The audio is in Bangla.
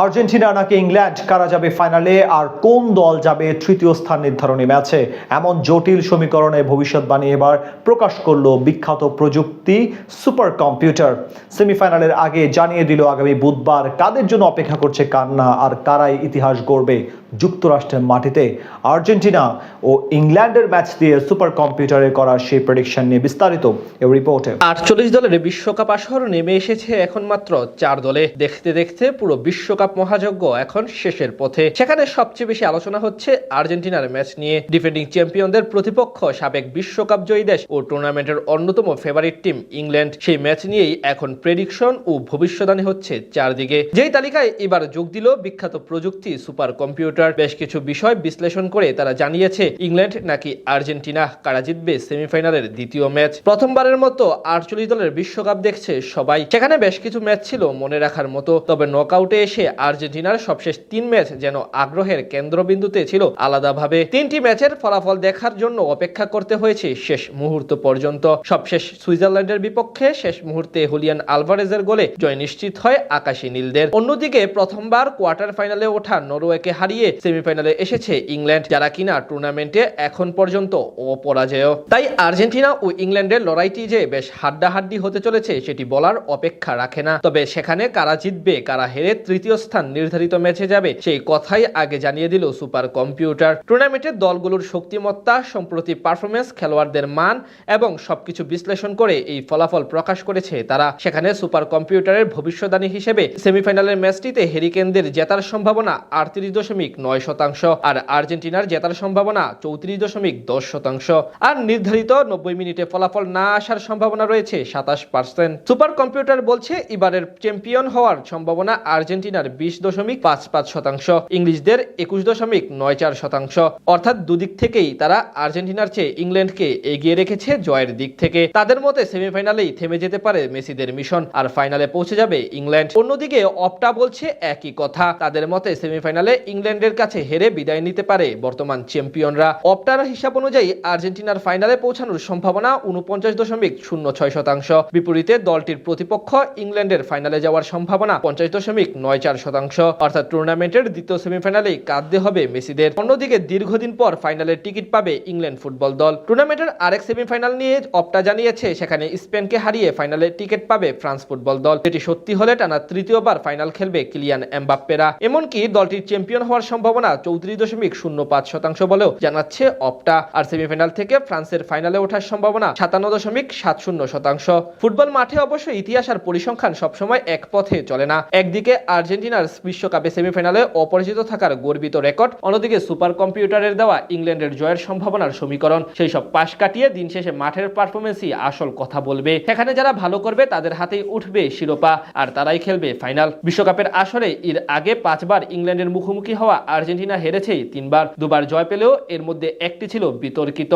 আর্জেন্টিনা নাকি ইংল্যান্ড, কারা যাবে ফাইনালে আর কোন দল যাবে তৃতীয় স্থান নির্ধারণী ম্যাচে, এমন জটিল সমীকরণে ভবিষ্যৎবাণী এবার প্রকাশ করলো বিখ্যাত প্রযুক্তি সুপার কম্পিউটার। সেমিফাইনালের আগে জানিয়ে দিল আগামী বুধবার কাদের জন্য অপেক্ষা করছে কান্না আর কারাই ইতিহাস গড়বে যুক্তরাষ্ট্রের মাটিতে। আর্জেন্টিনা ও ইংল্যান্ডের ম্যাচ দিয়ে সুপার কম্পিউটারে করা সেই প্রেডিকশন নিয়ে বিস্তারিত এই রিপোর্টে। 48 দলের বিশ্বকাপ আসর নেমে এসেছে এখন মাত্র 4 দলে। দেখতে দেখতে পুরো বিশ্বকাপ মহাযজ্ঞ এখন শেষের পথে। সেখানে সবচেয়ে বেশি আলোচনা হচ্ছে আর্জেন্টিনার ম্যাচ নিয়ে। ডিফেন্ডিং চ্যাম্পিয়নদের প্রতিপক্ষ সাবেক বিশ্বকাপ জয়ী দেশ ও টুর্নামেন্টের অন্যতম ফেভারিট টিম ইংল্যান্ড। সেই ম্যাচ নিয়েই এখন প্রেডিকশন ও ভবিষ্যদ্বাণী হচ্ছে চারদিকে। যেই তালিকায় এবার যোগ দিল বিখ্যাত প্রযুক্তি সুপার কম্পিউটার। বেশ কিছু বিষয় বিশ্লেষণ করে তারা জানিয়েছে ইংল্যান্ড নাকি আর্জেন্টিনা, কারা জিতবে সেমিফাইনালের দ্বিতীয় ম্যাচ। প্রথমবারের মতো 48 দলের বিশ্বকাপ দেখছে সবাই। সেখানে বেশ কিছু ম্যাচ ছিল মনে রাখার মতো, তবে নকআউটে এসে আর্জেন্টিনার সবশেষ 3 ম্যাচ যেন আগ্রহের কেন্দ্রবিন্দুতে ছিল আলাদাভাবে। 3টি ম্যাচের ফলাফল দেখার জন্য অপেক্ষা করতে হয়েছে শেষ মুহূর্ত পর্যন্ত। সবশেষ সুইজারল্যান্ডের বিপক্ষে শেষ মুহূর্তে হুলিয়ান আলভারেজের গোলে জয় নিশ্চিত হয় আকাশী নীলদের। অন্যদিকে প্রথমবার কোয়ার্টার ফাইনালে ওঠা নরওয়েকে হারিয়ে সেমিফাইনালে এসেছে ইংল্যান্ড, যারা কিনা টুর্নামেন্টে এখন পর্যন্ত অপরাজেয়। তাই আর্জেন্টিনা ও ইংল্যান্ডের লড়াইটি যে বেশ হাড্ডাহাড্ডি হতে চলেছে সেটি বলার অপেক্ষা রাখে না। তবে সেখানে কারা জিতবে, কারা হেরে তৃতীয় স্থান নির্ধারিত ম্যাচে যাবে সেই কথাই আগে জানিয়ে দিল সুপার কম্পিউটার। টুর্নামেন্টের দলগুলোর শক্তিমত্তা, সম্প্রতি পারফরমেন্স, খেলোয়াড়দের মান এবং সবকিছু বিশ্লেষণ করে এই ফলাফল প্রকাশ করেছে তারা। সেখানে সুপার কম্পিউটারের ভবিষ্যদ্বাণী হিসেবে সেমিফাইনালের ম্যাচটিতে হেরিকেনদের জেতার সম্ভাবনা 38.9% আর আর্জেন্টিনার জেতার সম্ভাবনা 34.10%। আর নির্ধারিত 90 মিনিটে ফলাফল না আসার সম্ভাবনা রয়েছে 27%। সুপার কম্পিউটার বলছে এবারের চ্যাম্পিয়ন হওয়ার সম্ভাবনা আর্জেন্টিনার 20.55%, ইংলিশদের 21.94%। অর্থাৎ দুদিক থেকেই তারা আর্জেন্টিনার চেয়ে ইংল্যান্ডকে এগিয়ে রেখেছে জয়ের দিক থেকে। তাদের মতে সেমিফাইনালেই থেমে যেতে পারে মেসিদের মিশন আর ফাইনালে পৌঁছে যাবে ইংল্যান্ড। অন্যদিকে অপটা বলছে একই কথা। তাদের মতে সেমিফাইনালে ইংল্যান্ডের কাছে হেরে বিদায় নিতে পারে বর্তমান চ্যাম্পিয়নরা। অপটার হিসাব অনুযায়ী আর্জেন্টিনার ফাইনালে পৌঁছানোর সম্ভাবনা 49.06%। বিপরীতে দলটির প্রতিপক্ষ ইংল্যান্ডের ফাইনালে যাওয়ার সম্ভাবনা 50.94%। অর্থাৎ টুর্নামেন্টের দ্বিতীয় সেমিফাইনালেই কাঁদতে হবে মেসিদের। অন্যদিকে দীর্ঘদিন পর ফাইনালের টিকিট পাবে ইংল্যান্ড ফুটবল দল। টুর্নামেন্টের আরেক সেমিফাইনাল নিয়ে অপটা জানিয়েছে সেখানে স্পেনকে হারিয়ে ফাইনালে টিকিট পাবে ফ্রান্স ফুটবল দল। এটি সত্যি হলে টানা তৃতীয়বার ফাইনাল খেলবে কিলিয়ান এমবাপ্পেরা। এমনকি দলটির চ্যাম্পিয়ন হওয়ার সম্ভাবনা 34.05% বলেও জানাচ্ছে অপটা। আর সেমিফাইনাল থেকে ফ্রান্সের ফাইনালে ওঠার সম্ভাবনা 57.70%। ফুটবল মাঠে অবশ্য ইতিহাস আর পরিসংখ্যান সবসময় এক পথে চলে না। একদিকে আর্জেন্টিনার বিশ্বকাপে সেমিফাইনালে অপরাজিত থাকার গর্বিত রেকর্ড, অন্যদিকে সুপার কম্পিউটারের দেওয়া ইংল্যান্ডের জয়ের সম্ভাবনার সমীকরণ। সেই সব পাশ কাটিয়ে দিন শেষে মাঠের পারফরমেন্সই আসল কথা বলবে। সেখানে যারা ভালো করবে তাদের হাতেই উঠবে শিরোপা আর তারাই খেলবে ফাইনাল। বিশ্বকাপের আসরে এর আগে 5 বার ইংল্যান্ডের মুখোমুখি হওয়া আর্জেন্টিনা হেরেছেই 3 বার। 2 বার জয় পেলেও এর মধ্যে একটি ছিল বিতর্কিত।